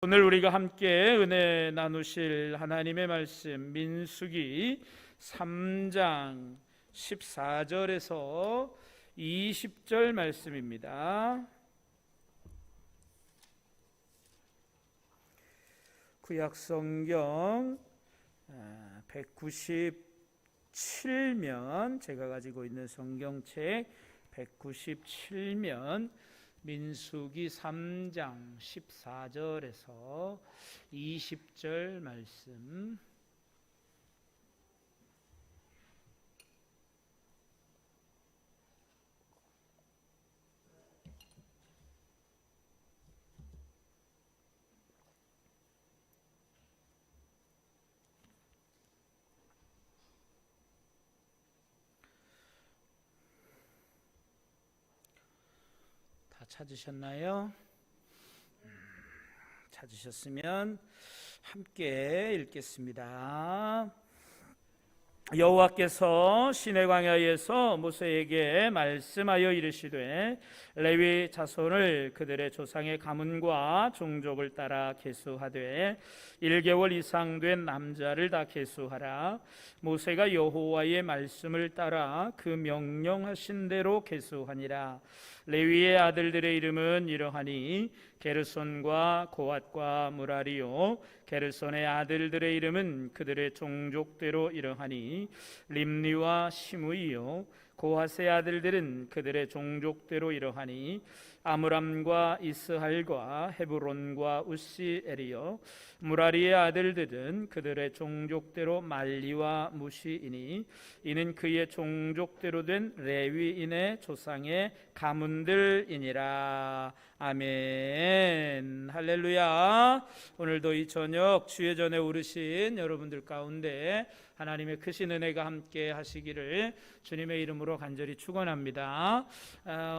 오늘 우리가 함께 은혜 나누실 하나님의 말씀 민수기 3장 14절에서 20절 말씀입니다. 구약성경 197면, 제가 가지고 있는 성경책 197면 민수기 3장 14절에서 20절 말씀. 다 찾으셨나요? 찾으셨으면 함께 읽겠습니다. 여호와께서 시내 광야에서 모세에게 말씀하여 이르시되 레위 자손을 그들의 조상의 가문과 종족을 따라 계수하되 1개월 이상 된 남자를 다 계수하라. 모세가 여호와의 말씀을 따라 그 명령하신 대로 계수하니라. 레위의 아들들의 이름은 이러하니 게르손과 고핫과 무라리요. 게르손의 아들들의 이름은 그들의 종족대로 이러하니 림니와 시므이요. 고핫의 아들들은 그들의 종족대로 이러하니 아므람과 이스할과 헤브론과 우시엘이요. 무라리의 아들들은 그들의 종족대로 말리와 무시이니 이는 그의 종족대로 된 레위인의 조상의 가문들이니라. 아멘. 할렐루야. 오늘도 이 저녁 주의 전에 오르신 여러분들 가운데 하나님의 크신 은혜가 함께 하시기를 주님의 이름으로 간절히 축원합니다.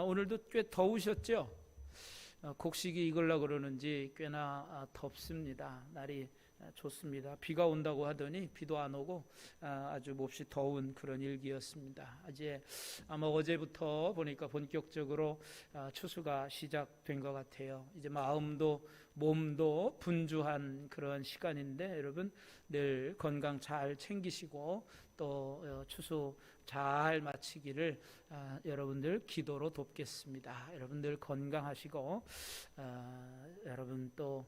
오늘도 꽤 더우셨죠? 곡식이 익으려고 그러는지 꽤나 덥습니다. 날이 좋습니다. 비가 온다고 하더니 비도 안 오고 아주 몹시 더운 그런 일기였습니다. 이제 아마 어제부터 보니까 본격적으로 추수가 시작된 것 같아요. 이제 마음도 몸도 분주한 그런 시간인데 여러분 늘 건강 잘 챙기시고 또 추수 잘 마치기를 여러분들 기도로 돕겠습니다. 여러분들 건강하시고 여러분 또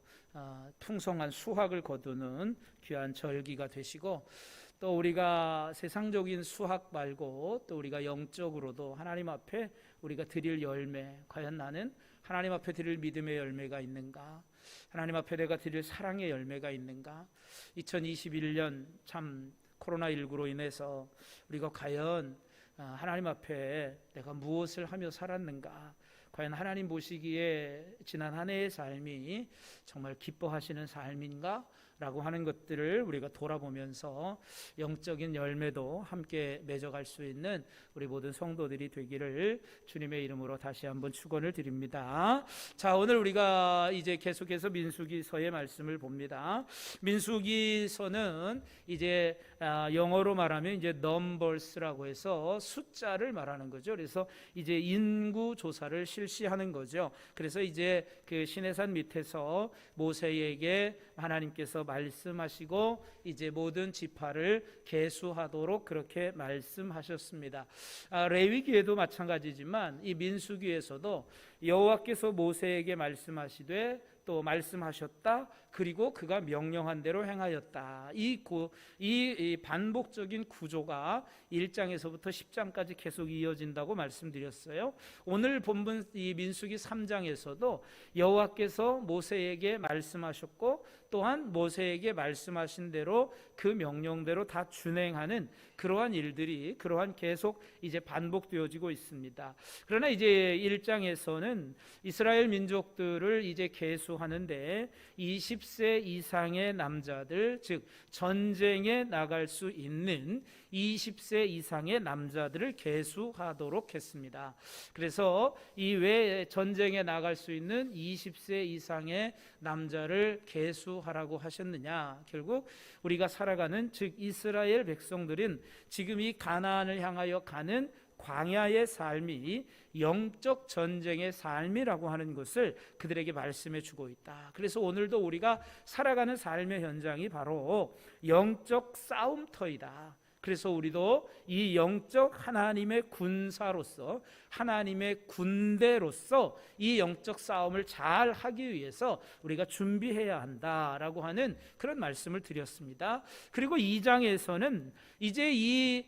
풍성한 수확을 거두는 귀한 절기가 되시고, 또 우리가 세상적인 수확 말고 또 우리가 영적으로도 하나님 앞에 우리가 드릴 열매, 과연 나는 하나님 앞에 드릴 믿음의 열매가 있는가, 하나님 앞에 내가 드릴 사랑의 열매가 있는가. 2021년 참 코로나19로 인해서 우리가 과연 하나님 앞에 내가 무엇을 하며 살았는가, 과연 하나님 보시기에 지난 한 해의 삶이 정말 기뻐하시는 삶인가 라고 하는 것들을 우리가 돌아보면서 영적인 열매도 함께 맺어갈 수 있는 우리 모든 성도들이 되기를 주님의 이름으로 다시 한번 축원을 드립니다. 자, 오늘 우리가 이제 계속해서 민수기서의 말씀을 봅니다. 민수기서는 이제 영어로 말하면 이제 넘버스라고 해서 숫자를 말하는 거죠. 그래서 이제 인구 조사를 실시하는 거죠. 그래서 이제 그 시내산 밑에서 모세에게 하나님께서 말씀하시고 이제 모든 지파를 계수하도록 그렇게 말씀하셨습니다. 레위기에도 마찬가지지만 이 민수기에서도 여호와께서 모세에게 말씀하시되 또 말씀하셨다, 그리고 그가 명령한 대로 행하였다. 이 반복적인 구조가 1장에서부터 10장까지 계속 이어진다고 말씀드렸어요. 오늘 본문 이 민수기 3장에서도 여호와께서 모세에게 말씀하셨고 또한 모세에게 말씀하신 대로 그 명령대로 다 준행하는 그러한 일들이 그러한 계속 이제 반복되어지고 있습니다. 그러나 이제 1장에서는 이스라엘 민족들을 이제 계수하는데 20세 이상의 남자들, 즉 전쟁에 나갈 수 있는 20세 이상의 남자들을 계수하도록 했습니다. 그래서 이 왜 전쟁에 나갈 수 있는 20세 이상의 남자를 계수하라고 하셨느냐, 결국 우리가 살아가는 즉 이스라엘 백성들은 지금 이 가나안을 향하여 가는 광야의 삶이 영적 전쟁의 삶이라고 하는 것을 그들에게 말씀해 주고 있다. 그래서 오늘도 우리가 살아가는 삶의 현장이 바로 영적 싸움터이다. 그래서 우리도 이 영적 하나님의 군사로서, 하나님의 군대로서 이 영적 싸움을 잘 하기 위해서 우리가 준비해야 한다라고 하는 그런 말씀을 드렸습니다. 그리고 2장에서는 이제 이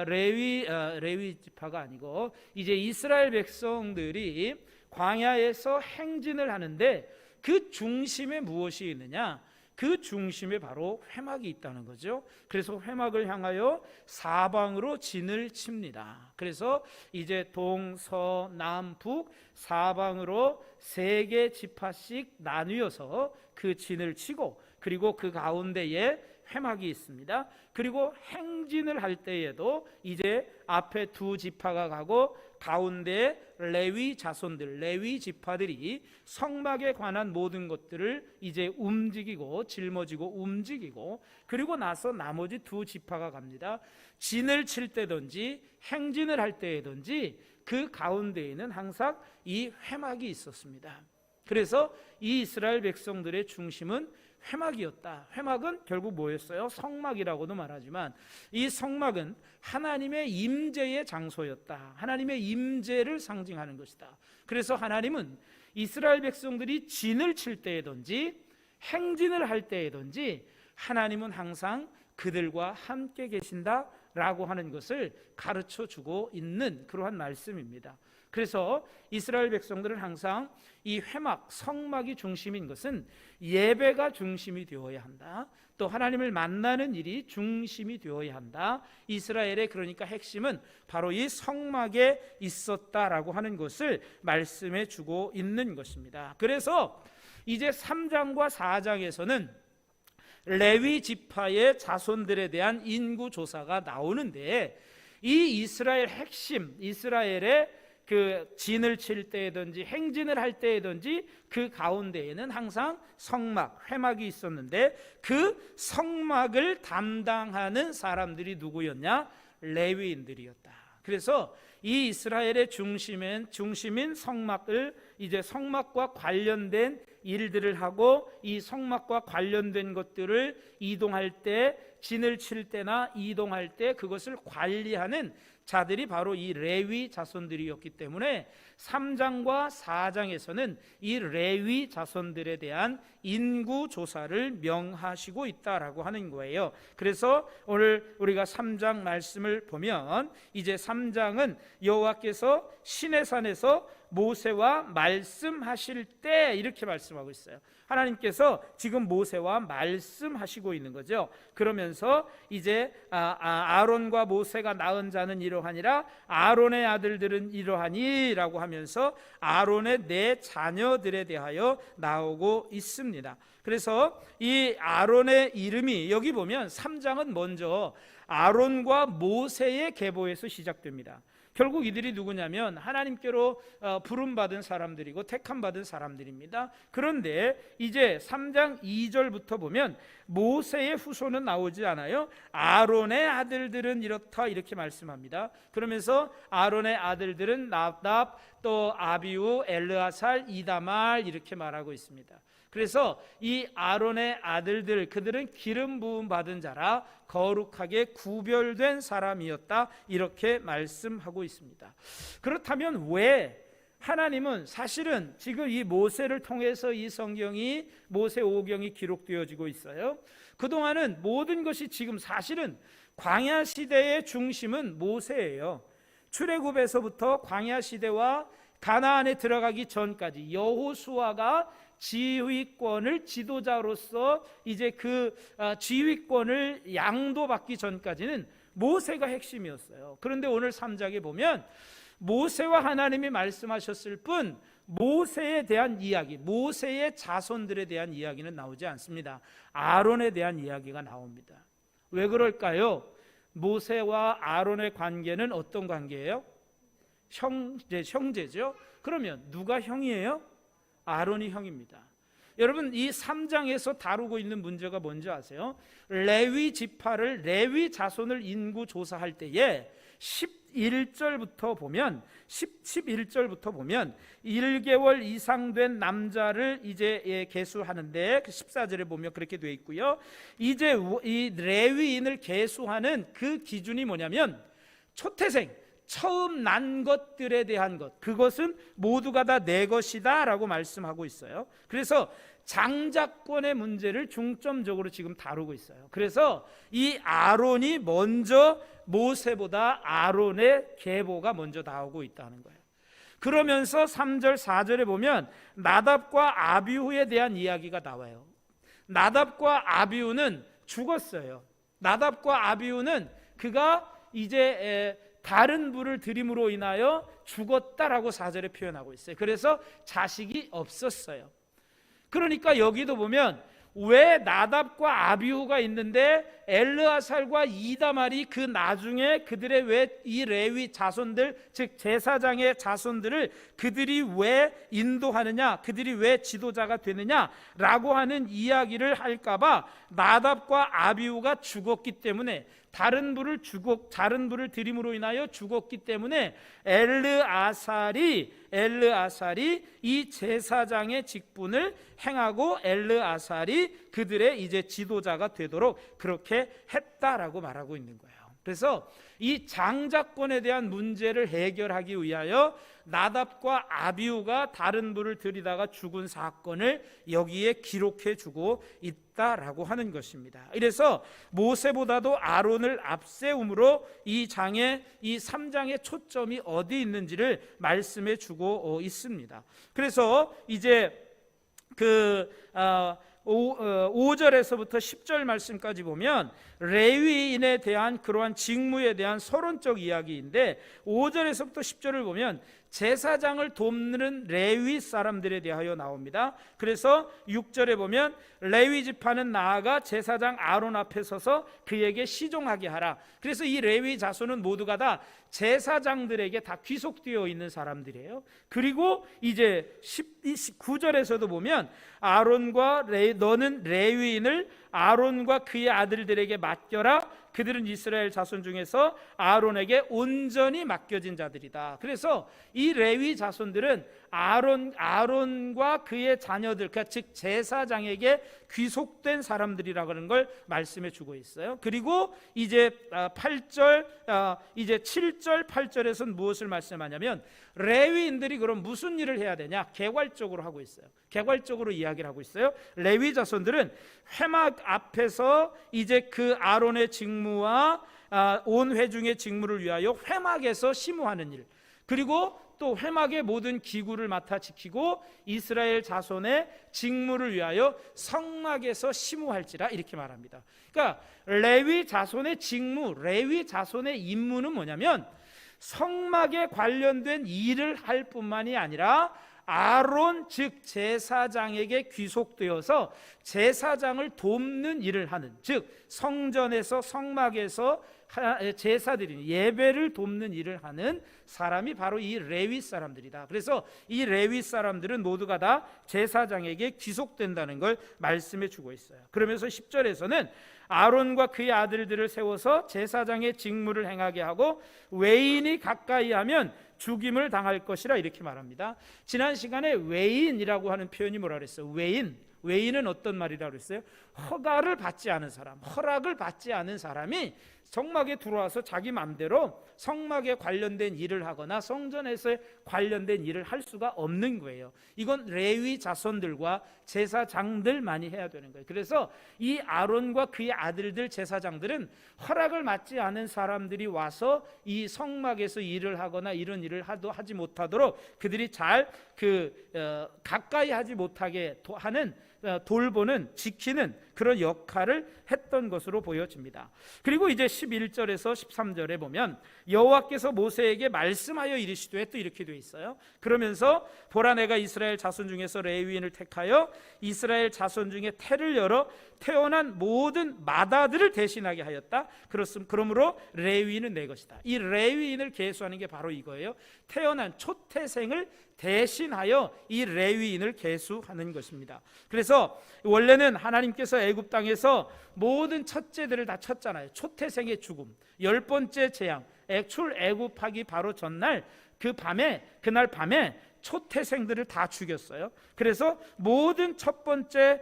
레위 지파가 아니고 이제 이스라엘 백성들이 광야에서 행진을 하는데 그 중심에 무엇이 있느냐? 그 중심에 바로 회막이 있다는 거죠. 그래서 회막을 향하여 사방으로 진을 칩니다. 그래서 이제 동서남북 사방으로 3개 지파씩 나뉘어서 그 진을 치고, 그리고 그 가운데에 회막이 있습니다. 그리고 행진을 할 때에도 이제 앞에 2 지파가 가고 가운데 레위 자손들, 레위 지파들이 성막에 관한 모든 것들을 이제 움직이고 짊어지고 움직이고, 그리고 나서 나머지 2 지파가 갑니다. 진을 칠 때든지 행진을 할 때든지 그 가운데에는 항상 이 회막이 있었습니다. 그래서 이 이스라엘 백성들의 중심은 회막이었다. 회막은 결국 뭐였어요? 성막이라고도 말하지만 이 성막은 하나님의 임재의 장소였다. 하나님의 임재를 상징하는 것이다. 그래서 하나님은 이스라엘 백성들이 진을 칠 때에든지 행진을 할 때에든지 하나님은 항상 그들과 함께 계신다라고 하는 것을 가르쳐 주고 있는 그러한 말씀입니다. 그래서 이스라엘 백성들은 항상 이 회막, 성막이 중심인 것은 예배가 중심이 되어야 한다. 또 하나님을 만나는 일이 중심이 되어야 한다. 이스라엘의 그러니까 핵심은 바로 이 성막에 있었다라고 하는 것을 말씀해 주고 있는 것입니다. 그래서 이제 3장과 4장에서는 레위 지파의 자손들에 대한 인구 조사가 나오는데, 이 이스라엘 핵심, 이스라엘의 그 진을 칠 때든지 행진을 할 때든지 그 가운데에는 항상 성막, 회막이 있었는데 그 성막을 담당하는 사람들이 누구였냐? 레위인들이었다. 그래서 이 이스라엘의 중심인 성막을 이제 성막과 관련된 일들을 하고, 이 성막과 관련된 것들을 이동할 때, 진을 칠 때나 이동할 때 그것을 관리하는 자들이 바로 이 레위 자손들이었기 때문에 3장과 4장에서는 이 레위 자손들에 대한 인구 조사를 명하시고 있다라고 하는 거예요. 그래서 오늘 우리가 3장 말씀을 보면 이제 3장은 여호와께서 시내산에서 모세와 말씀하실 때 이렇게 말씀하고 있어요. 하나님께서 지금 모세와 말씀하시고 있는 거죠. 그러면서 이제 아론과 모세가 낳은 자는 이러하니라, 아론의 아들들은 이러하니라고 하면서 아론의 4 자녀들에 대하여 나오고 있습니다. 그래서 이 아론의 이름이 여기 보면 3장은 먼저 아론과 모세의 계보에서 시작됩니다. 결국 이들이 누구냐면 하나님께로 부름받은 사람들이고 택함받은 사람들입니다. 그런데 이제 3장 2절부터 보면 모세의 후손은 나오지 않아요. 아론의 아들들은 이렇다 이렇게 말씀합니다. 그러면서 아론의 아들들은 나답, 또 아비우, 엘르아살, 이다말 이렇게 말하고 있습니다. 그래서 이 아론의 아들들, 그들은 기름 부음 받은 자라 거룩하게 구별된 사람이었다 이렇게 말씀하고 있습니다. 그렇다면 왜 하나님은 사실은 지금 이 모세를 통해서 이 성경이 모세 오경이 기록되어지고 있어요. 그동안은 모든 것이 지금 사실은 광야 시대의 중심은 모세예요. 출애굽에서부터 광야 시대와 가나안에 들어가기 전까지 여호수아가 지휘권을, 지도자로서 이제 그 지휘권을 양도받기 전까지는 모세가 핵심이었어요. 그런데 오늘 3장에 보면 모세와 하나님이 말씀하셨을 뿐 모세에 대한 이야기, 모세의 자손들에 대한 이야기는 나오지 않습니다. 아론에 대한 이야기가 나옵니다. 왜 그럴까요? 모세와 아론의 관계는 어떤 관계예요? 형제죠. 그러면 누가 형이에요? 아론이 형입니다. 여러분, 이 3장에서 다루고 있는 문제가 뭔지 아세요? 레위 지파를, 레위 자손을 인구 조사할 때에 11절부터 보면 11절부터 보면 1개월 이상 된 남자를 이제 계수하는데 그 14절에 보면 그렇게 되어 있고요. 이제 이 레위인을 계수하는 그 기준이 뭐냐면 초태생, 처음 난 것들에 대한 것, 그것은 모두가 다 내 것이다 라고 말씀하고 있어요. 그래서 장자권의 문제를 중점적으로 지금 다루고 있어요. 그래서 이 아론이 먼저 모세보다 아론의 계보가 먼저 나오고 있다는 거예요. 그러면서 3절 4절에 보면 나답과 아비후에 대한 이야기가 나와요. 나답과 아비후는 죽었어요. 나답과 아비후는 그가 이제 다른 불을 들임으로 인하여 죽었다라고 4절에 표현하고 있어요. 그래서 자식이 없었어요. 그러니까 여기도 보면 왜 나답과 아비후가 있는데 엘르아살과 이다말이 그 나중에 그들의 왜 이 레위 자손들, 즉 제사장의 자손들을 그들이 왜 인도하느냐, 그들이 왜 지도자가 되느냐라고 하는 이야기를 할까봐 나답과 아비후가 죽었기 때문에, 다른 불을 들임으로 인하여 죽었기 때문에 엘르아살이 이 제사장의 직분을 행하고 엘르아살이 그들의 이제 지도자가 되도록 그렇게 했다라고 말하고 있는 거예요. 그래서 이 장자권에 대한 문제를 해결하기 위하여 나답과 아비후가 다른 불을 들이다가 죽은 사건을 여기에 기록해 주고 있다라고 하는 것입니다. 이래서 모세보다도 아론을 앞세움으로 이 3장의 초점이 어디 있는지를 말씀해 주고 있습니다. 그래서 이제 5절에서부터 10절 말씀까지 보면 레위인에 대한 그러한 직무에 대한 서론적 이야기인데, 5절에서부터 10절을 보면 제사장을 돕는 레위 사람들에 대하여 나옵니다. 그래서 6절에 보면 레위 지파는 나아가 제사장 아론 앞에 서서 그에게 시종하게 하라. 그래서 이 레위 자손은 모두가 다 제사장들에게 다 귀속되어 있는 사람들이에요. 그리고 이제 19절에서도 보면 너는 레위인을 아론과 그의 아들들에게 맡겨라. 그들은 이스라엘 자손 중에서 아론에게 온전히 맡겨진 자들이다. 그래서 이 레위 자손들은 아론과 그의 자녀들, 즉 제사장에게 귀속된 사람들이라고 하는 걸 말씀해 주고 있어요. 그리고 이제 7절 8절에서는 무엇을 말씀하냐면 레위인들이 그럼 무슨 일을 해야 되냐? 개괄적으로 하고 있어요. 개괄적으로 이야기를 하고 있어요. 레위 자손들은 회막 앞에서 이제 그 아론의 직무와 온 회중의 직무를 위하여 회막에서 심우하는 일, 그리고 또 회막의 모든 기구를 맡아 지키고 이스라엘 자손의 직무를 위하여 성막에서 심우할지라, 이렇게 말합니다. 그러니까 레위 자손의 직무, 레위 자손의 임무는 뭐냐면 성막에 관련된 일을 할 뿐만이 아니라 아론 즉 제사장에게 귀속되어서 제사장을 돕는 일을 하는, 즉 성전에서 성막에서 제사드리는 예배를 돕는 일을 하는 사람이 바로 이 레위 사람들이다. 그래서 이 레위 사람들은 모두가 다 제사장에게 귀속된다는 걸 말씀해 주고 있어요. 그러면서 10절에서는 아론과 그의 아들들을 세워서 제사장의 직무를 행하게 하고 외인이 가까이 하면 죽임을 당할 것이라, 이렇게 말합니다. 지난 시간에 외인이라고 하는 표현이 뭐라 그랬어요? 외인은 어떤 말이라고 그랬어요? 허가를 받지 않은 사람, 허락을 받지 않은 사람이 성막에 들어와서 자기 마음대로 성막에 관련된 일을 하거나 성전에서 관련된 일을 할 수가 없는 거예요. 이건 레위 자손들과 제사장들만이 해야 되는 거예요. 그래서 이 아론과 그의 아들들 제사장들은 허락을 받지 않은 사람들이 와서 이 성막에서 일을 하거나 이런 일을 하지 못하도록 그들이 잘 가까이 하지 못하게 하는, 돌보는, 지키는 그런 역할을 했던 것으로 보여집니다. 그리고 이제 11절에서 13절에 보면 여호와께서 모세에게 말씀하여 이르시되, 또 이렇게 되어 있어요. 그러면서 보라, 내가 이스라엘 자손 중에서 레위인을 택하여 이스라엘 자손 중에 태를 열어 태어난 모든 마다들을 대신하게 하였다. 그러므로 레위인은 내 것이다. 이 레위인을 계수하는 게 바로 이거예요. 태어난 초태생을 대신하여 이 레위인을 계수하는 것입니다. 그래서 원래는 하나님께서 애굽 땅에서 모든 첫째들을 다 쳤잖아요. 초태생의 죽음, 10번째 재앙, 출애굽하기 바로 전날 그날 밤에 초태생들을 다 죽였어요. 그래서 모든 첫째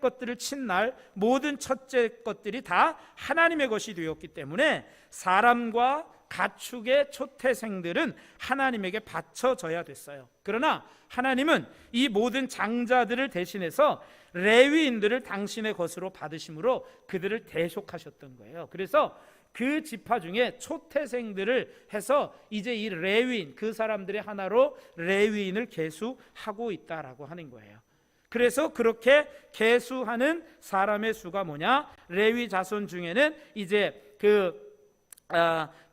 것들을 친 날 모든 첫째 것들이 다 하나님의 것이 되었기 때문에 사람과 가축의 초태생들은 하나님에게 바쳐져야 됐어요. 그러나 하나님은 이 모든 장자들을 대신해서 레위인들을 당신의 것으로 받으심으로 그들을 대속하셨던 거예요. 그래서 그 지파 중에 초태생들을 해서 이제 이 레위인, 그 사람들의 하나로 레위인을 계수하고 있다라고 하는 거예요. 그래서 그렇게 계수하는 사람의 수가 뭐냐? 레위 자손 중에는 이제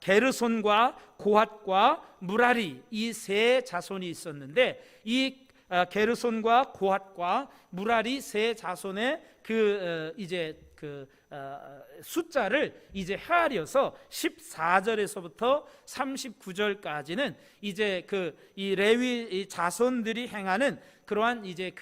게르손과 고핫과 무라리 이 세 자손이 있었는데, 이 게르손과 고핫과 무라리 세 자손의 숫자를 이제 헤아려서 14절에서부터 39절까지는 이제 이 레위 자손들이 행하는 그러한 이제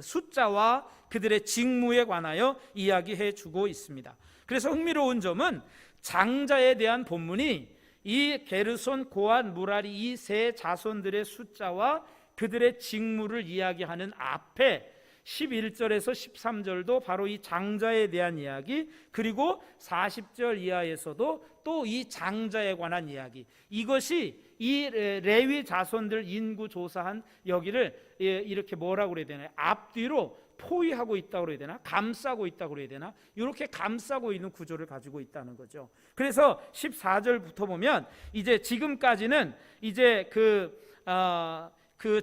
숫자와 그들의 직무에 관하여 이야기해 주고 있습니다. 그래서 흥미로운 점은 장자에 대한 본문이 이 게르손, 고핫, 무라리 이 세 자손들의 숫자와 그들의 직무를 이야기하는 앞에 11절에서 13절도 바로 이 장자에 대한 이야기, 그리고 40절 이하에서도 또 이 장자에 관한 이야기, 이것이 이 레위 자손들 인구 조사한 여기를 이렇게 뭐라고 그래야 되나요? 앞뒤로 포위하고 있다고 그래야 되나? 감싸고 있다고 그래야 되나? 이렇게 감싸고 있는 구조를 가지고 있다는 거죠. 그래서 14절부터 보면 이제 지금까지는 이제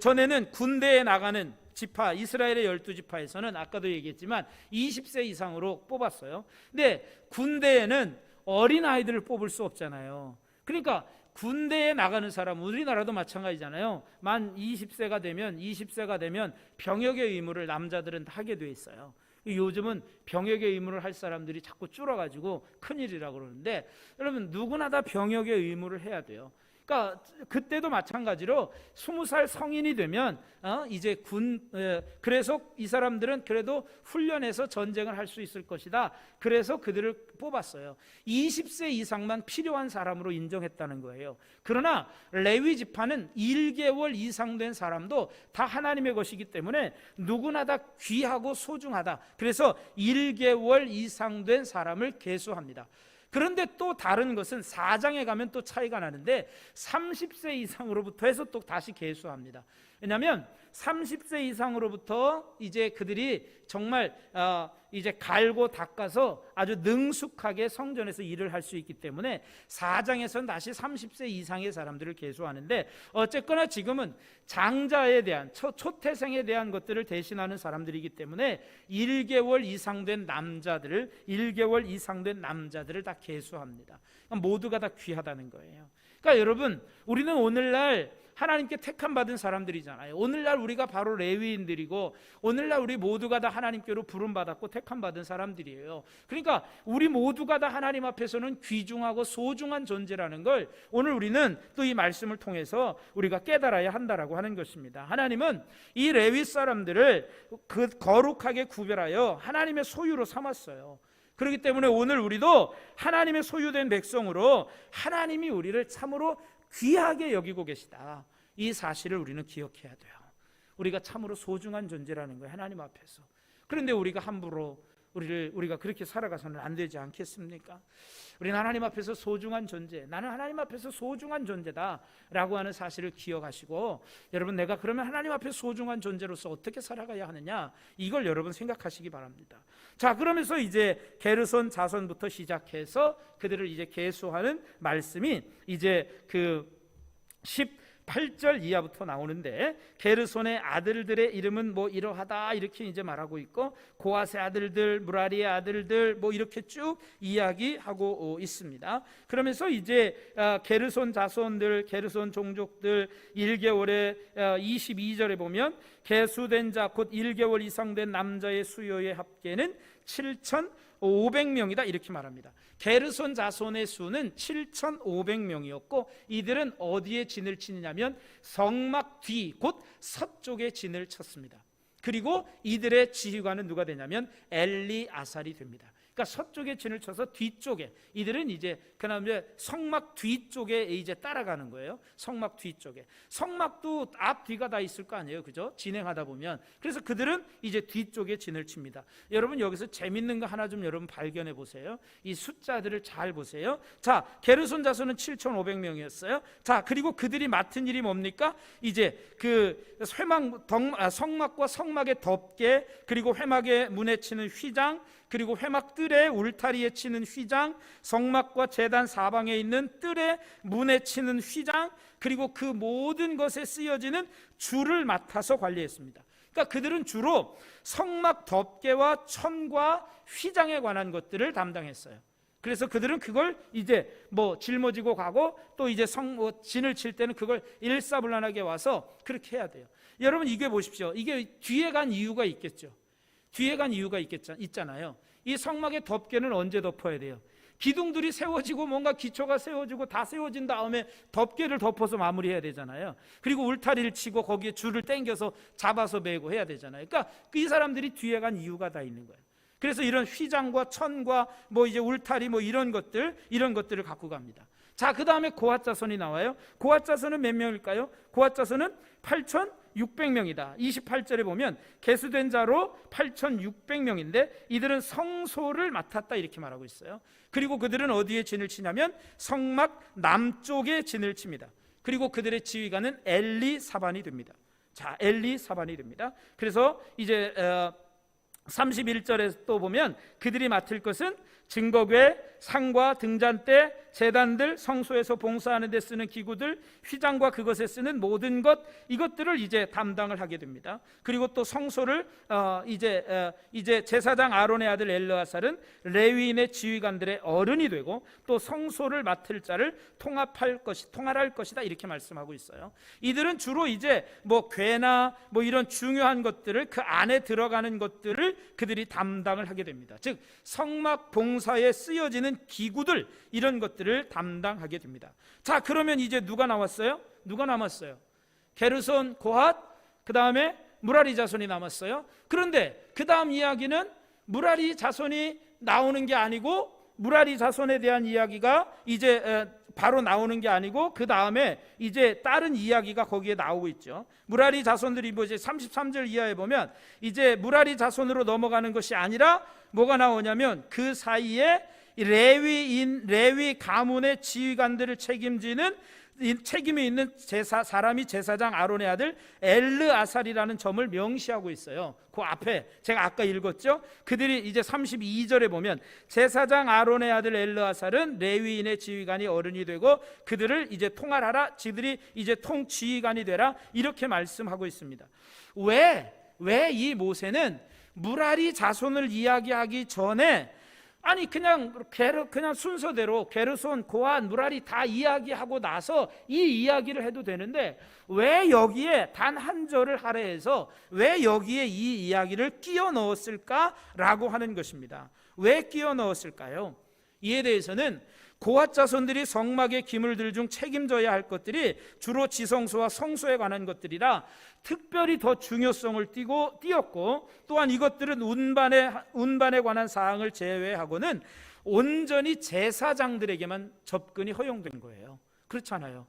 전에는 군대에 나가는 지파, 이스라엘의 12지파에서는 아까도 얘기했지만 20세 이상으로 뽑았어요. 근데 군대에는 어린아이들을 뽑을 수 없잖아요. 그러니까 군대에 나가는 사람, 우리나라도 마찬가지잖아요. 만 20세가 되면 병역의 의무를 남자들은 하게 돼 있어요. 요즘은 병역의 의무를 할 사람들이 자꾸 줄어가지고 큰일이라고 그러는데, 여러분 누구나 다 병역의 의무를 해야 돼요. 그러니까 그때도 마찬가지로 20살 성인이 되면 이제 그래서 이 사람들은 그래도 훈련해서 전쟁을 할 수 있을 것이다. 그래서 그들을 뽑았어요. 20세 이상만 필요한 사람으로 인정했다는 거예요. 그러나 레위 지파는 1개월 이상 된 사람도 다 하나님의 것이기 때문에 누구나 다 귀하고 소중하다. 그래서 1개월 이상 된 사람을 계수합니다. 그런데 또 다른 것은 4장에 가면 또 차이가 나는데 30세 이상으로부터 해서 또 다시 계수합니다. 왜냐하면 30세 이상으로부터 이제 그들이 정말 이제 갈고 닦아서 아주 능숙하게 성전에서 일을 할 수 있기 때문에 4장에서는 다시 30세 이상의 사람들을 계수하는데, 어쨌거나 지금은 장자에 대한 초태생에 대한 것들을 대신하는 사람들이기 때문에 1개월 이상 된 남자들을 다 계수합니다. 그러니까 모두가 다 귀하다는 거예요. 그러니까 여러분, 우리는 오늘날 하나님께 택함 받은 사람들이잖아요. 오늘날 우리가 바로 레위인들이고, 오늘날 우리 모두가 다 하나님께로 부름 받았고 택함 받은 사람들이에요. 그러니까 우리 모두가 다 하나님 앞에서는 귀중하고 소중한 존재라는 걸 오늘 우리는 또 이 말씀을 통해서 우리가 깨달아야 한다라고 하는 것입니다. 하나님은 이 레위 사람들을 거룩하게 구별하여 하나님의 소유로 삼았어요. 그렇기 때문에 오늘 우리도 하나님의 소유된 백성으로 하나님이 우리를 참으로 귀하게 여기고 계시다, 이 사실을 우리는 기억해야 돼요. 우리가 참으로 소중한 존재라는 거예요, 하나님 앞에서. 그런데 우리가 함부로 우리가 그렇게 살아가서는 안 되지 않겠습니까? 우리는 하나님 앞에서 소중한 존재, 나는 하나님 앞에서 소중한 존재다 라고 하는 사실을 기억하시고, 여러분 내가 그러면 하나님 앞에 소중한 존재로서 어떻게 살아가야 하느냐, 이걸 여러분 생각하시기 바랍니다. 자, 그러면서 이제 게르손 자손부터 시작해서 그들을 이제 계수하는 말씀이 이제 18절 이하부터 나오는데, 게르손의 아들들의 이름은 뭐 이러하다 이렇게 이제 말하고 있고, 고핫의 아들들, 무라리의 아들들 뭐 이렇게 쭉 이야기하고 있습니다. 그러면서 이제 게르손 자손들, 게르손 종족들 1개월에 22절에 보면 계수된 자 곧 1개월 이상 된 남자의 수요의 합계는 7,500명이다 이렇게 말합니다. 게르손 자손의 수는 7,500명이었고 이들은 어디에 진을 치느냐면 성막 뒤 곧 서쪽에 진을 쳤습니다. 그리고 이들의 지휘관은 누가 되냐면 엘리아살이 됩니다. 그러니까 서쪽에 진을 쳐서 뒤쪽에, 이들은 이제 그다음 이제 성막 뒤쪽에 이제 따라가는 거예요. 성막 뒤쪽에. 성막도 앞 뒤가 다 있을 거 아니에요, 그죠? 진행하다 보면. 그래서 그들은 이제 뒤쪽에 진을 칩니다. 여러분 여기서 재밌는 거 하나 좀 여러분 발견해 보세요. 이 숫자들을 잘 보세요. 자, 게르손 자손은 7,500명이었어요. 자, 그리고 그들이 맡은 일이 뭡니까? 이제 그 성막과 성막의 덮개, 그리고 회막의 문에 치는 휘장, 그리고 회막 뜰에 울타리에 치는 휘장, 성막과 제단 사방에 있는 뜰에 문에 치는 휘장, 그리고 그 모든 것에 쓰여지는 줄을 맡아서 관리했습니다. 그러니까 그들은 주로 성막 덮개와 천과 휘장에 관한 것들을 담당했어요. 그래서 그들은 그걸 이제 뭐 짊어지고 가고, 또 이제 진을 칠 때는 그걸 일사불란하게 와서 그렇게 해야 돼요. 여러분 이게 보십시오. 이게 뒤에 간 이유가 있겠죠. 뒤에 간 이유가 있잖아요. 이 성막의 덮개는 언제 덮어야 돼요? 기둥들이 세워지고 뭔가 기초가 세워지고 다 세워진 다음에 덮개를 덮어서 마무리해야 되잖아요. 그리고 울타리를 치고 거기에 줄을 당겨서 잡아서 매고 해야 되잖아요. 그러니까 이 사람들이 뒤에 간 이유가 다 있는 거예요. 그래서 이런 휘장과 천과 뭐 이제 울타리 뭐 이런 것들을 갖고 갑니다. 자, 그 다음에 고핫 자손이 나와요. 고핫 자손은 몇 명일까요? 고핫 자손은 8,600명이다. 28절에 보면 계수된 자로 8,600명인데 이들은 성소를 맡았다 이렇게 말하고 있어요. 그리고 그들은 어디에 진을 치냐면 성막 남쪽에 진을 칩니다. 그리고 그들의 지휘관은 엘리사반이 됩니다. 자, 엘리사반이 됩니다. 그래서 이제 31절에 또 보면 그들이 맡을 것은 증거궤, 상과 등잔대, 제단들, 성소에서 봉사하는 데 쓰는 기구들, 휘장과 그것에 쓰는 모든 것, 이것들을 이제 담당을 하게 됩니다. 그리고 또 성소를 이제 제사장 아론의 아들 엘르아살은 레위인의 지휘관들의 어른이 되고 또 성소를 맡을 자를 통할할 것이다 이렇게 말씀하고 있어요. 이들은 주로 이제 뭐 궤나 뭐 이런 중요한 것들을 그 안에 들어가는 것들을 그들이 담당을 하게 됩니다. 즉 성막 봉사에 쓰여지는 기구들, 이런 것들을 담당하게 됩니다. 자, 그러면 이제 누가 나왔어요? 누가 남았어요? 게르손, 고핫, 그 다음에 무라리 자손이 남았어요. 그런데 그 다음 이야기는 무라리 자손이 나오는 게 아니고, 무라리 자손에 대한 이야기가 이제 바로 나오는 게 아니고 그 다음에 이제 다른 이야기가 거기에 나오고 있죠. 무라리 자손들이 뭐 이제 33절 이하에 보면 이제 무라리 자손으로 넘어가는 것이 아니라 뭐가 나오냐면 그 사이에 레위 가문의 지휘관들을 책임이 있는 사람이 제사장 아론의 아들 엘르아살이라는 점을 명시하고 있어요. 그 앞에 제가 아까 읽었죠. 그들이 이제 32절에 보면 제사장 아론의 아들 엘르아살은 레위인의 지휘관이 어른이 되고 그들을 이제 통할하라, 지들이 이제 통지휘관이 되라, 이렇게 말씀하고 있습니다. 왜 이 모세는 무라리 자손을 이야기하기 전에 아니 그냥 순서대로 게르손, 고핫, 무라리 다 이야기하고 나서 이 이야기를 해도 되는데 왜 여기에 단 한 절을 할애해서 왜 여기에 이 이야기를 끼워 넣었을까라고 하는 것입니다. 왜 끼워 넣었을까요? 이에 대해서는 고핫 자손들이 성막의 기물들 중 책임져야 할 것들이 주로 지성소와 성소에 관한 것들이라 특별히 더 중요성을 띄었고, 또한 이것들은 운반에 관한 사항을 제외하고는 온전히 제사장들에게만 접근이 허용된 거예요. 그렇잖아요.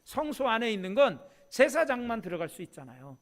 성소 안에 있는 건 제사장만 들어갈 수 있잖아요.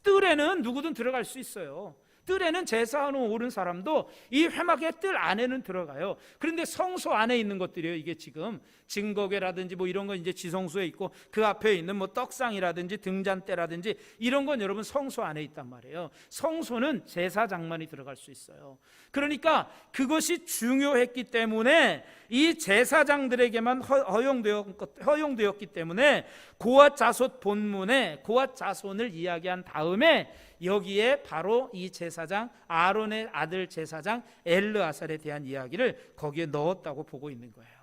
뜰에는 누구든 들어갈 수 있어요. 뜰에는 제사하는 오른 사람도 이 회막의 뜰 안에는 들어가요. 그런데 성소 안에 있는 것들이에요. 이게 지금 증거궤라든지 뭐 이런 건 이제 지성소에 있고 그 앞에 있는 뭐 떡상이라든지 등잔대라든지 이런 건 여러분 성소 안에 있단 말이에요. 성소는 제사장만이 들어갈 수 있어요. 그러니까 그것이 중요했기 때문에 이 제사장들에게만 허용되었기 때문에 고핫 자손 본문에 고핫 자손을 이야기한 다음에 여기에 바로 이 제사장 아론의 아들 제사장 엘르아살에 대한 이야기를 거기에 넣었다고 보고 있는 거예요.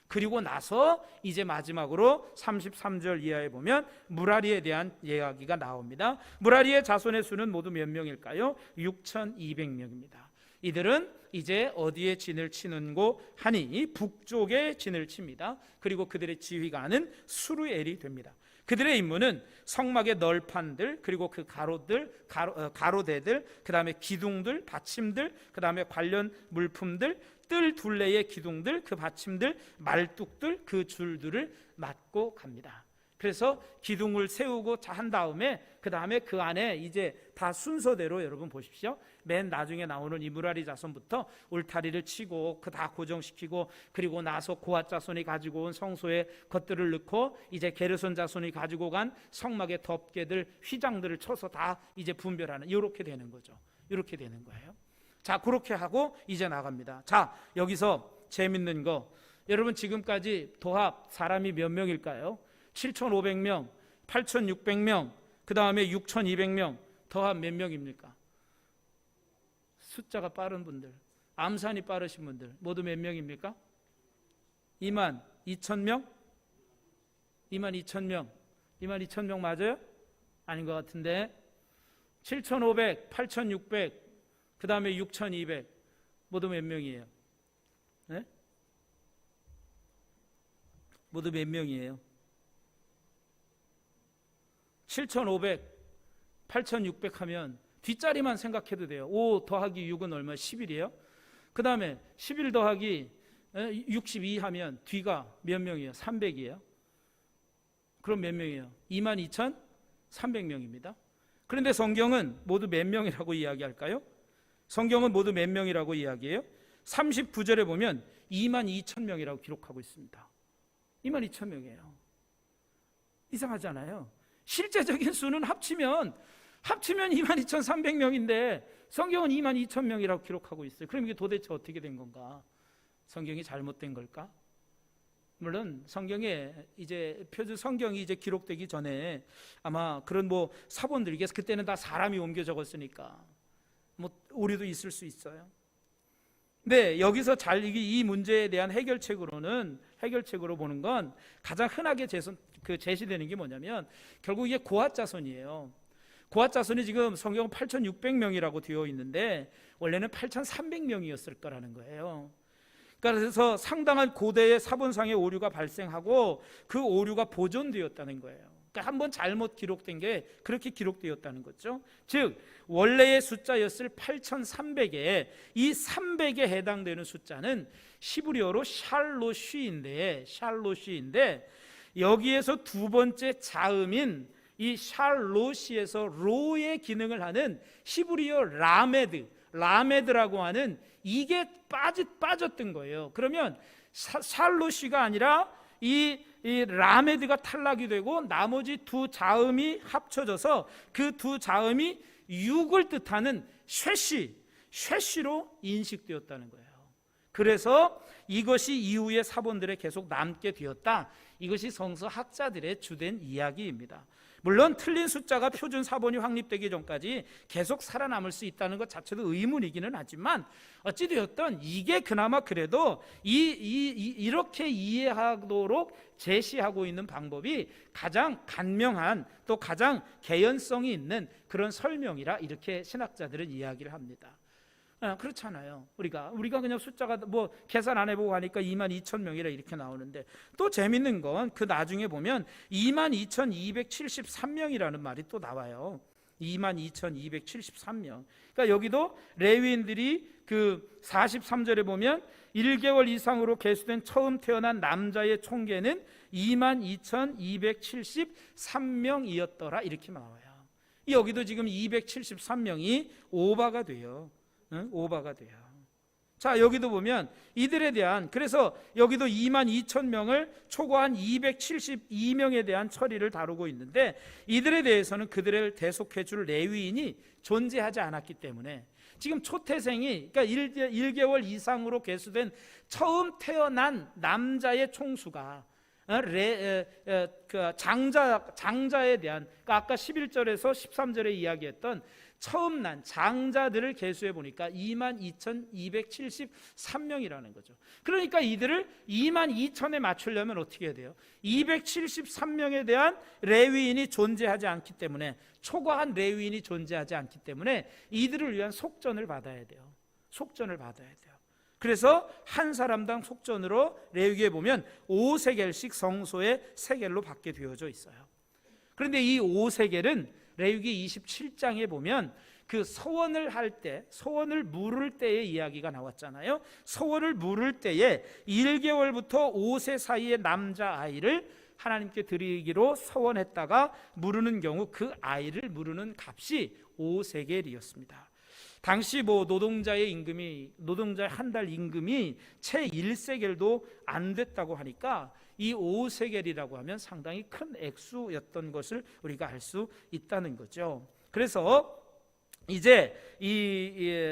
그리고 나서 이제 마지막으로 33절 이하에 보면 무라리에 대한 이야기가 나옵니다. 무라리의 자손의 수는 모두 몇 명일까요? 6,200명입니다. 이들은 이제 어디에 진을 치는고 하니 북쪽에 진을 칩니다. 그리고 그들의 지휘관은 수르엘이 됩니다. 그들의 임무는 성막의 널판들, 그리고 그 가로대들, 그 다음에 기둥들, 받침들, 그 다음에 관련 물품들, 뜰 둘레의 기둥들, 그 받침들, 말뚝들, 그 줄들을 맡고 갑니다. 그래서 기둥을 세우고 한 다음에 그 다음에 그 안에 이제 다 순서대로 여러분 보십시오. 맨 나중에 나오는 이 무라리 자손부터 울타리를 치고 그 다 고정시키고, 그리고 나서 고핫 자손이 가지고 온 성소에 것들을 넣고, 이제 게르손 자손이 가지고 간 성막의 덮개들, 휘장들을 쳐서 다 이제 분별하는, 이렇게 되는 거죠. 이렇게 되는 거예요. 자, 그렇게 하고 이제 나갑니다. 자, 여기서 재밌는 거, 여러분 지금까지 도합 사람이 몇 명일까요? 7,500명, 8,600명, 그 다음에 6,200명, 더합 몇 명입니까? 숫자가 빠른 분들, 암산이 빠르신 분들 모두 몇 명입니까? 22,000명? 22,000명. 22,000명 맞아요? 아닌 것 같은데. 7,500, 8,600, 그 다음에 6,200 모두 몇 명이에요? 네? 모두 몇 명이에요? 7,500, 8,600 하면 뒷자리만 생각해도 돼요. 5 더하기 6은 얼마? 10일이에요. 그 다음에 11 더하기 62 하면 뒤가 몇 명이에요? 300이에요. 그럼 몇 명이에요? 22,300명입니다. 그런데 성경은 모두 몇 명이라고 이야기할까요? 성경은 모두 몇 명이라고 이야기해요? 39절에 보면 22,000명이라고 기록하고 있습니다. 22,000명이에요. 이상하지 않아요? 실제적인 수는 합치면 22,300명인데 성경은 22,000명이라고 기록하고 있어요. 그럼 이게 도대체 어떻게 된 건가? 성경이 잘못된 걸까? 물론 성경에 이제 표준 성경이 이제 기록되기 전에 아마 그런 뭐 사본들이, 그때는 다 사람이 옮겨 적었으니까 뭐 오류도 있을 수 있어요. 네, 여기서 이 문제에 대한 해결책으로 보는 건 가장 흔하게 제시되는 게 뭐냐면 결국 이게 고핫 자손이에요. 고핫 자손이 지금 성경은 8,600명이라고 되어 있는데 원래는 8,300명이었을 거라는 거예요. 그래서 상당한 고대의 사본상의 오류가 발생하고 그 오류가 보존되었다는 거예요. 그러니까 한번 잘못 기록된 게 그렇게 기록되었다는 거죠. 즉 원래의 숫자였을 8,300에 이 300에 해당되는 숫자는 히브리어로 샬롯시인데 여기에서 두 번째 자음인 이 샬롯시에서 로의 기능을 하는 히브리어 라메드라고 하는 이게 빠졌던 거예요. 그러면 샬롯시가 아니라 이 라메드가 탈락이 되고 나머지 두 자음이 합쳐져서 그 두 자음이 6을 뜻하는 쉐시로 인식되었다는 거예요. 그래서 이것이 이후의 사본들에 계속 남게 되었다. 이것이 성서학자들의 주된 이야기입니다. 물론 틀린 숫자가 표준 사본이 확립되기 전까지 계속 살아남을 수 있다는 것 자체도 의문이기는 하지만 어찌되었든 이게 그나마 그래도 이렇게 이해하도록 제시하고 있는 방법이 가장 간명한, 또 가장 개연성이 있는 그런 설명이라 이렇게 신학자들은 이야기를 합니다. 그렇잖아요. 우리가 그냥 숫자가 뭐 계산 안 해보고 하니까 22,000명이라 이렇게 나오는데, 또 재밌는 건 그 나중에 보면 22,273명이라는 말이 또 나와요. 22,273명. 그러니까 여기도 레위인들이 그 43절에 보면 1개월 이상으로 계수된 처음 태어난 남자의 총계는 22,273명이었더라 이렇게 나와요. 여기도 지금 273명이 오바가 돼요. 오바가 돼요. 자, 여기도 보면 이들에 대한, 그래서 여기도 22,000명을 초과한 272명에 대한 처리를 다루고 있는데, 이들에 대해서는 그들을 대속해 줄 레위인이 존재하지 않았기 때문에 지금 초태생이, 그러니까 1개월 이상으로 계수된 처음 태어난 남자의 총수가 장자에 대한, 그러니까 아까 11절에서 13절에 이야기했던 처음 난 장자들을 계수해 보니까 22,273명이라는 거죠. 그러니까 이들을 22,000에 맞추려면 어떻게 해야 돼요? 273명에 대한 레위인이 존재하지 않기 때문에, 초과한 레위인이 존재하지 않기 때문에 이들을 위한 속전을 받아야 돼요. 속전을 받아야 돼요. 그래서 한 사람당 속전으로 레위기에 보면 5세겔씩 성소의 세겔로 받게 되어져 있어요. 그런데 이 오세겔은 레위기 27장에 보면 그 서원을 할 때, 서원을 물을 때의 이야기가 나왔잖아요. 서원을 물을 때에 1개월부터 5세 사이의 남자아이를 하나님께 드리기로 서원했다가 물으는 경우 그 아이를 물으는 값이 5세겔이었습니다. 당시 노동자의 한 달 임금이 채 1세겔도 안 됐다고 하니까 이 5세겔이라고 하면 상당히 큰 액수였던 것을 우리가 알 수 있다는 거죠. 그래서 이제 이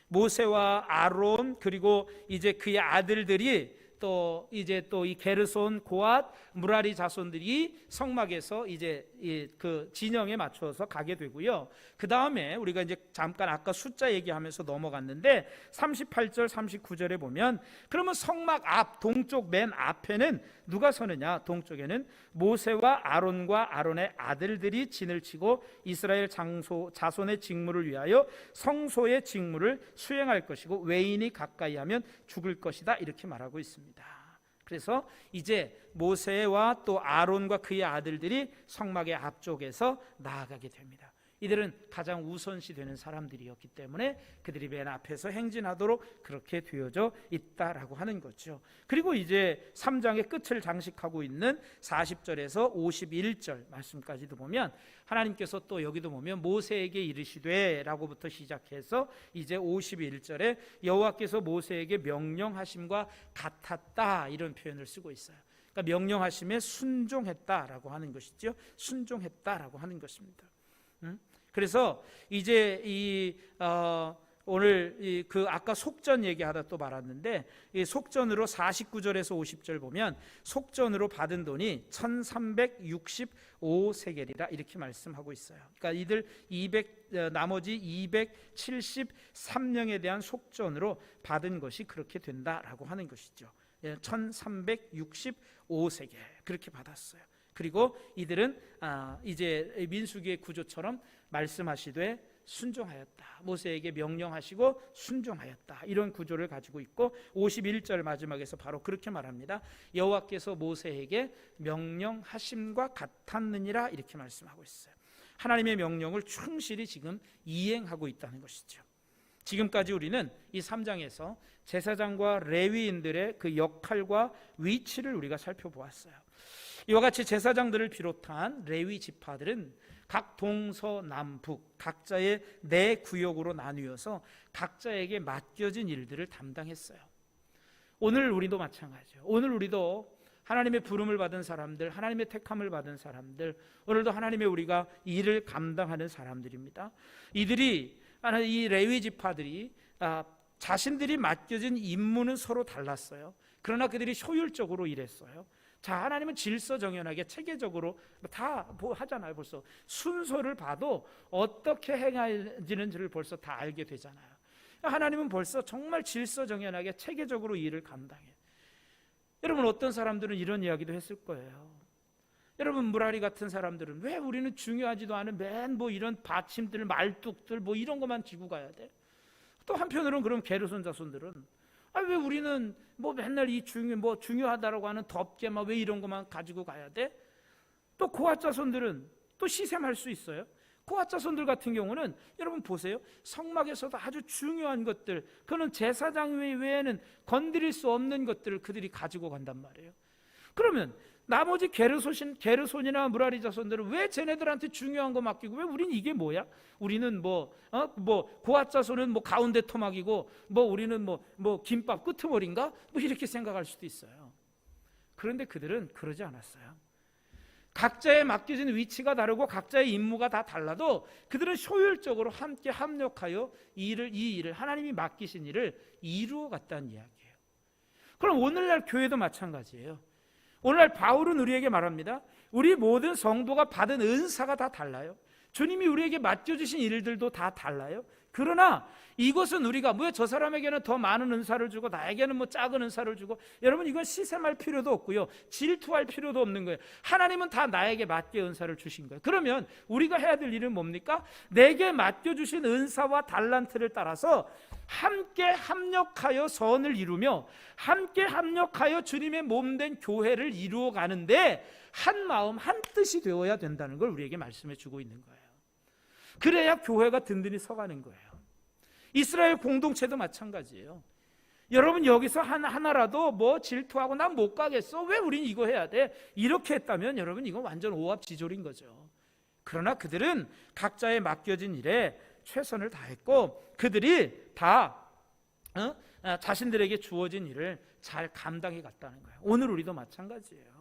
모세와 아론 그리고 이제 그의 아들들이 또 이 게르손, 고앗, 무라리 자손들이 성막에서 이제 그 진영에 맞춰서 가게 되고요. 그 다음에 우리가 이제 잠깐 아까 숫자 얘기하면서 넘어갔는데 38절 39절에 보면 그러면 성막 앞 동쪽 맨 앞에는 누가 서느냐? 동쪽에는 모세와 아론과 아론의 아들들이 진을 치고 이스라엘 자손의 직무를 위하여 성소의 직무를 수행할 것이고 외인이 가까이 하면 죽을 것이다, 이렇게 말하고 있습니다. 그래서 이제 모세와 또 아론과 그의 아들들이 성막의 앞쪽에서 나아가게 됩니다. 이들은 가장 우선시 되는 사람들이었기 때문에 그들이 맨 앞에서 행진하도록 그렇게 되어져 있다라고 하는 거죠. 그리고 이제 3장의 끝을 장식하고 있는 40절에서 51절 말씀까지도 보면 하나님께서 또 여기도 보면 모세에게 이르시되 라고부터 시작해서 이제 51절에 여호와께서 모세에게 명령하심과 같았다, 이런 표현을 쓰고 있어요. 그러니까 명령하심에 순종했다라고 하는 것이죠. 순종했다라고 하는 것입니다. 그래서 이제 오늘 그 아까 속전 얘기하다 또 말았는데 이 속전으로 49절에서 50절 보면 속전으로 받은 돈이 1365세겔이라 이렇게 말씀하고 있어요. 그러니까 이들 나머지 273명에 대한 속전으로 받은 것이 그렇게 된다라고 하는 것이죠. 1365세겔 그렇게 받았어요. 그리고 이들은 이제 민수기의 구조처럼 말씀하시되 순종하였다, 모세에게 명령하시고 순종하였다, 이런 구조를 가지고 있고 51절 마지막에서 바로 그렇게 말합니다. 여호와께서 모세에게 명령하심과 같았느니라, 이렇게 말씀하고 있어요. 하나님의 명령을 충실히 지금 이행하고 있다는 것이죠. 지금까지 우리는 이 3장에서 제사장과 레위인들의 그 역할과 위치를 우리가 살펴보았어요. 이와 같이 제사장들을 비롯한 레위 지파들은 각 동서남북 각자의 내 구역으로 나뉘어서 각자에게 맡겨진 일들을 담당했어요. 오늘 우리도 마찬가지예요. 오늘 우리도 하나님의 부름을 받은 사람들, 하나님의 택함을 받은 사람들, 오늘도 하나님의 우리가 일을 감당하는 사람들입니다. 이 레위 지파들이 자신들이 맡겨진 임무는 서로 달랐어요. 그러나 그들이 효율적으로 일했어요. 자, 하나님은 질서정연하게 체계적으로 다 하잖아요. 벌써 순서를 봐도 어떻게 행해지는지를 벌써 다 알게 되잖아요. 하나님은 벌써 정말 질서정연하게 체계적으로 일을 감당해요. 여러분, 어떤 사람들은 이런 이야기도 했을 거예요. 여러분, 무라리 같은 사람들은 왜 우리는 중요하지도 않은 맨 이런 받침들, 말뚝들 이런 것만 지고 가야 돼? 또 한편으로는 그럼 게르손 자손들은 왜 우리는 맨날 중요하다라고 하는 덮개 왜 이런 것만 가지고 가야 돼? 또 고앗 자손들은 또 시샘할 수 있어요. 고앗 자손들 같은 경우는 여러분 보세요. 성막에서도 아주 중요한 것들, 그는 제사장 외에는 건드릴 수 없는 것들을 그들이 가지고 간단 말이에요. 그러면 나머지 게르손이나 무라리 자손들은 왜 쟤네들한테 중요한 거 맡기고 왜 우리는 이게 뭐야? 우리는 고앗 자손은 가운데 토막이고 우리는 김밥 끄트머리인가? 이렇게 생각할 수도 있어요. 그런데 그들은 그러지 않았어요. 각자의 맡겨진 위치가 다르고 각자의 임무가 다 달라도 그들은 효율적으로 함께 합력하여 이 일을 하나님이 맡기신 일을 이루어 갔다는 이야기예요. 그럼 오늘날 교회도 마찬가지예요. 오늘날 바울은 우리에게 말합니다. 우리 모든 성도가 받은 은사가 다 달라요. 주님이 우리에게 맡겨주신 일들도 다 달라요. 그러나 이것은 우리가 저 사람에게는 더 많은 은사를 주고 나에게는 작은 은사를 주고, 여러분 이건 시샘할 필요도 없고요, 질투할 필요도 없는 거예요. 하나님은 다 나에게 맞게 은사를 주신 거예요. 그러면 우리가 해야 될 일은 뭡니까? 내게 맡겨주신 은사와 달란트를 따라서 함께 합력하여 선을 이루며 함께 합력하여 주님의 몸된 교회를 이루어 가는데 한 마음 한 뜻이 되어야 된다는 걸 우리에게 말씀해 주고 있는 거예요. 그래야 교회가 든든히 서가는 거예요. 이스라엘 공동체도 마찬가지예요. 여러분 여기서 하나라도 뭐 질투하고 난 못 가겠어, 왜 우린 이거 해야 돼, 이렇게 했다면 여러분 이건 완전 오합지졸인 거죠. 그러나 그들은 각자의 맡겨진 일에 최선을 다했고 그들이 다 자신들에게 주어진 일을 잘 감당해 갔다는 거예요. 오늘 우리도 마찬가지예요.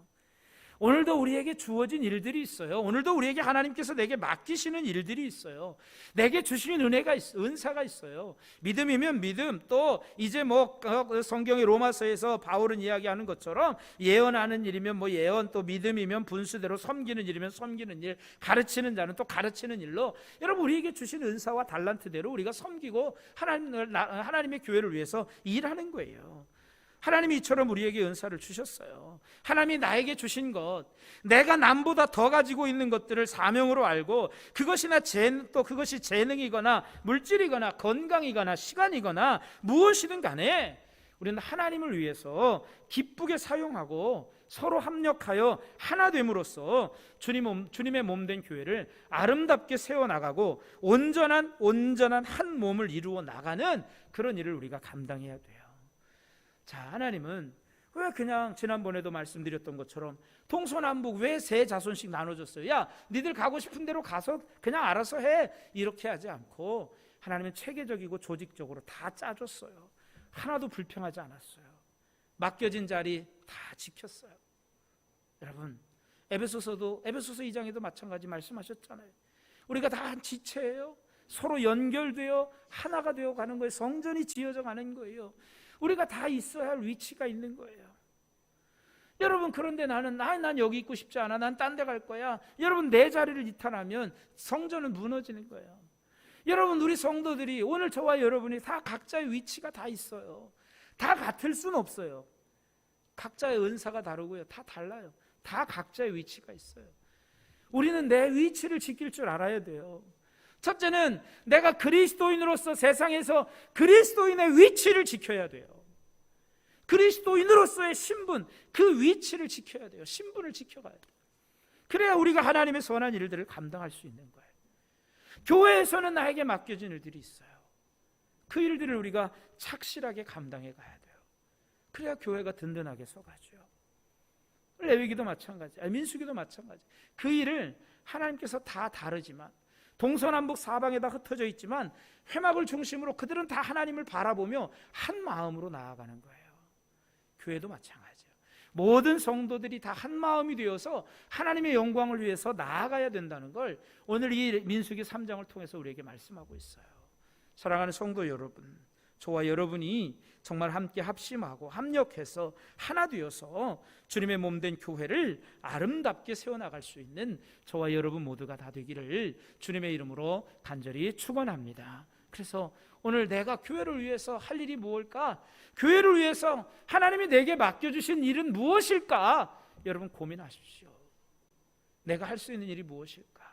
오늘도 우리에게 주어진 일들이 있어요. 오늘도 우리에게 하나님께서 내게 맡기시는 일들이 있어요. 내게 주시는 은사가 있어요. 믿음이면 믿음, 또 이제 뭐 성경의 로마서에서 바울은 이야기하는 것처럼 예언하는 일이면 뭐 예언, 또 믿음이면 분수대로 섬기는 일이면 섬기는 일, 가르치는 자는 또 가르치는 일로, 여러분 우리에게 주신 은사와 달란트대로 우리가 섬기고 하나님의 교회를 위해서 일하는 거예요. 하나님이 이처럼 우리에게 은사를 주셨어요. 하나님이 나에게 주신 것, 내가 남보다 더 가지고 있는 것들을 사명으로 알고 또 그것이 재능이거나 물질이거나 건강이거나 시간이거나 무엇이든 간에 우리는 하나님을 위해서 기쁘게 사용하고 서로 합력하여 하나 됨으로써 주님의 몸된 교회를 아름답게 세워나가고 온전한 한 몸을 이루어 나가는 그런 일을 우리가 감당해야 돼요. 자, 하나님은 왜 그냥 지난번에도 말씀드렸던 것처럼 동서남북 왜 세 자손씩 나눠줬어요? 야, 니들 가고 싶은 대로 가서 그냥 알아서 해, 이렇게 하지 않고 하나님은 체계적이고 조직적으로 다 짜줬어요. 하나도 불평하지 않았어요. 맡겨진 자리 다 지켰어요. 여러분 에베소서 2장에도 마찬가지 말씀하셨잖아요. 우리가 다 한 지체예요. 서로 연결되어 하나가 되어 가는 거예요. 성전이 지어져 가는 거예요. 우리가 다 있어야 할 위치가 있는 거예요. 여러분 그런데 난 여기 있고 싶지 않아, 난 딴 데 갈 거야, 여러분 내 자리를 이탈하면 성전은 무너지는 거예요. 여러분 우리 성도들이 오늘 저와 여러분이 다 각자의 위치가 다 있어요. 다 같을 수는 없어요. 각자의 은사가 다르고요, 다 달라요. 다 각자의 위치가 있어요. 우리는 내 위치를 지킬 줄 알아야 돼요. 첫째는 내가 그리스도인으로서 세상에서 그리스도인의 위치를 지켜야 돼요. 그리스도인으로서의 신분, 그 위치를 지켜야 돼요. 신분을 지켜가야 돼요. 그래야 우리가 하나님의 선한 일들을 감당할 수 있는 거예요. 교회에서는 나에게 맡겨진 일들이 있어요. 그 일들을 우리가 착실하게 감당해 가야 돼요. 그래야 교회가 든든하게 서가죠. 레위기도 마찬가지, 민수기도 마찬가지. 그 일을 하나님께서 다 다르지만 동서남북 사방에다 흩어져 있지만 회막을 중심으로 그들은 다 하나님을 바라보며 한 마음으로 나아가는 거예요. 교회도 마찬가지예요. 모든 성도들이 다 한 마음이 되어서 하나님의 영광을 위해서 나아가야 된다는 걸 오늘 이 민수기 3장을 통해서 우리에게 말씀하고 있어요. 사랑하는 성도 여러분, 저와 여러분이 정말 함께 합심하고 합력해서 하나 되어서 주님의 몸된 교회를 아름답게 세워나갈 수 있는 저와 여러분 모두가 다 되기를 주님의 이름으로 간절히 축원합니다. 그래서 오늘 내가 교회를 위해서 할 일이 무엇일까? 교회를 위해서 하나님이 내게 맡겨주신 일은 무엇일까? 여러분 고민하십시오. 내가 할 수 있는 일이 무엇일까?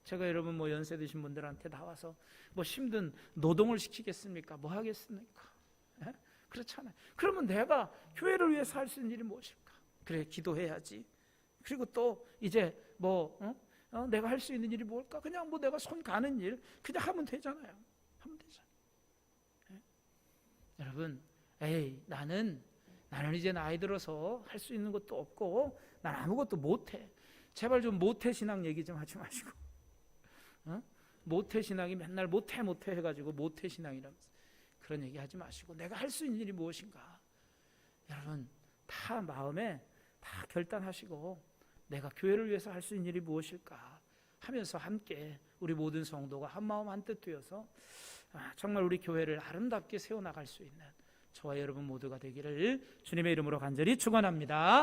제가 여러분 뭐 연세 드신 분들한테 나와서 뭐 힘든 노동을 시키겠습니까? 뭐 하겠습니까? 예? 그렇잖아요. 그러면 내가 교회를 위해서 할 수 있는 일이 무엇일까? 그래, 기도해야지. 그리고 또 이제 뭐 내가 할 수 있는 일이 뭘까? 그냥 뭐 내가 손 가는 일 그냥 하면 되잖아요. 하면 되잖아요. 예? 여러분, 나는 이제 나이 들어서 할 수 있는 것도 없고 난 아무것도 못해. 제발 좀 모태 신앙 얘기 좀 하지 마시고. 모태 신앙이 맨날 모태 해가지고 모태 신앙이라면서 그런 얘기 하지 마시고 내가 할 수 있는 일이 무엇인가? 여러분 다 마음에 다 결단하시고 내가 교회를 위해서 할 수 있는 일이 무엇일까 하면서 함께 우리 모든 성도가 한 마음 한 뜻 되어서 정말 우리 교회를 아름답게 세워나갈 수 있는 저와 여러분 모두가 되기를 주님의 이름으로 간절히 축원합니다.